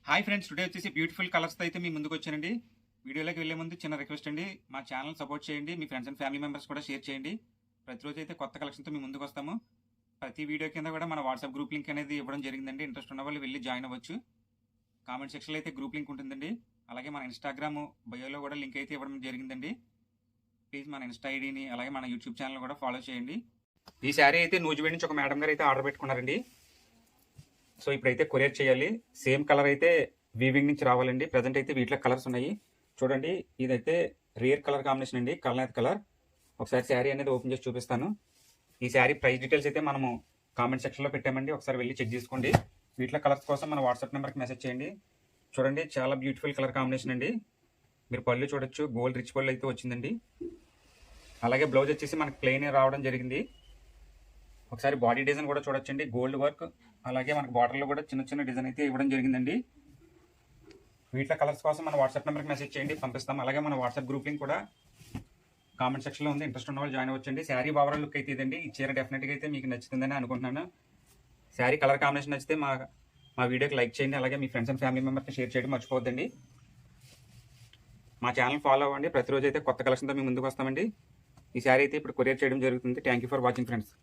Hi friends, today వచ్చేసి beautiful కలర్స్తో అయితే మీ ముందుకు వచ్చానండి. వీడియోలోకి వెళ్ళే ముందు చిన్న రిక్వెస్ట్ అండి, మా ఛానల్ సపోర్ట్ చేయండి, మీ ఫ్రెండ్స్ అండ్ ఫ్యామిలీ మెంబర్స్ కూడా షేర్ చేయండి. ప్రతిరోజు అయితే కొత్త కలెక్షన్తో మీ ముందుకు వస్తాము. ప్రతి వీడియో కింద కూడా మన వాట్సాప్ గ్రూప్ లింక్ అనేది ఇవ్వడం జరిగిందండి. ఇంట్రెస్ట్ ఉన్న వాళ్ళు వెళ్ళి జాయిన్ అవ్వచ్చు. కామెంట్ సెక్షన్లో అయితే గ్రూప్ లింక్ ఉంటుందండి. అలాగే మన ఇన్స్టాగ్రామ్ బయోలో కూడా లింక్ అయితే ఇవ్వడం జరిగిందండి. ప్లీజ్ మన ఇన్స్టా ఐడిని అలాగే మన యూట్యూబ్ ఛానల్ కూడా ఫాలో చేయండి. ఈ శారీ అయితే నూజివేడ్ నుంచి ఒక మేడం గారు అయితే ఆర్డర్ పెట్టుకున్నారండి. సో ఇప్పుడైతే కొరియర్ చేయాలి. సేమ్ కలర్ అయితే వీవింగ్ నుంచి రావాలండి. ప్రజెంట్ అయితే వీటిలో కలర్స్ ఉన్నాయి చూడండి. ఇదైతే రేర్ కలర్ కాంబినేషన్ అండి, కలర్ కలర్. ఒకసారి శారీ అనేది ఓపెన్ చేసి చూపిస్తాను. ఈ శారీ ప్రైస్ డీటెయిల్స్ అయితే మనము కామెంట్ సెక్షన్లో పెట్టామండి, ఒకసారి వెళ్ళి చెక్ చేసుకోండి. వీటిలో కలర్స్ కోసం మన వాట్సాప్ నెంబర్కి మెసేజ్ చేయండి. చూడండి, చాలా బ్యూటిఫుల్ కలర్ కాంబినేషన్ అండి. మీరు పళ్ళు చూడొచ్చు, గోల్డ్ రిచ్ పళ్ళు అయితే వచ్చిందండి. అలాగే బ్లౌజ్ వచ్చేసి మనకి ప్లెయిన్ రావడం జరిగింది. ఒకసారి బాడీ డిజైన్ కూడా చూడొచ్చండి, గోల్డ్ వర్క్. అలాగే మనకు బార్డర్లో కూడా చిన్న చిన్న డిజైన్ అయితే ఇవ్వడం జరిగిందండి. వీటిలో కలర్స్ కోసం మన వాట్సాప్ నెంబర్కి మెసేజ్ చేయండి, పంపిస్తాం. అలాగే మన వాట్సాప్ గ్రూప్ లింక్ కూడా కామెంట్ సెక్షన్లో ఉంది. ఇంట్రెస్ట్ ఉన్న వాళ్ళు జాయిన్ అవ్వచ్చండి. శారీ ఓవరాల్ లుక్ అయితే ఇదండి. ఈ చీర డెఫినెట్గా అయితే మీకు నచ్చుతుందని అనుకుంటున్నాను. శారీ కలర్ కాంబినేషన్ నచ్చితే మా వీడియోకి లైక్ చేయండి. అలాగే మీ ఫ్రెండ్స్ అండ్ ఫ్యామిలీ మెంబర్స్కి షేర్ చేయడం మర్చిపోవద్దండి. మా ఛానల్ ఫాలో అవ్వండి. ప్రతిరోజు అయితే కొత్త కలెక్షన్తో మీ ముందుకు వస్తామండి. ఈ శారీ అయితే ఇప్పుడు కొరియర్ చేయడం జరుగుతుంది. Thank you for watching friends.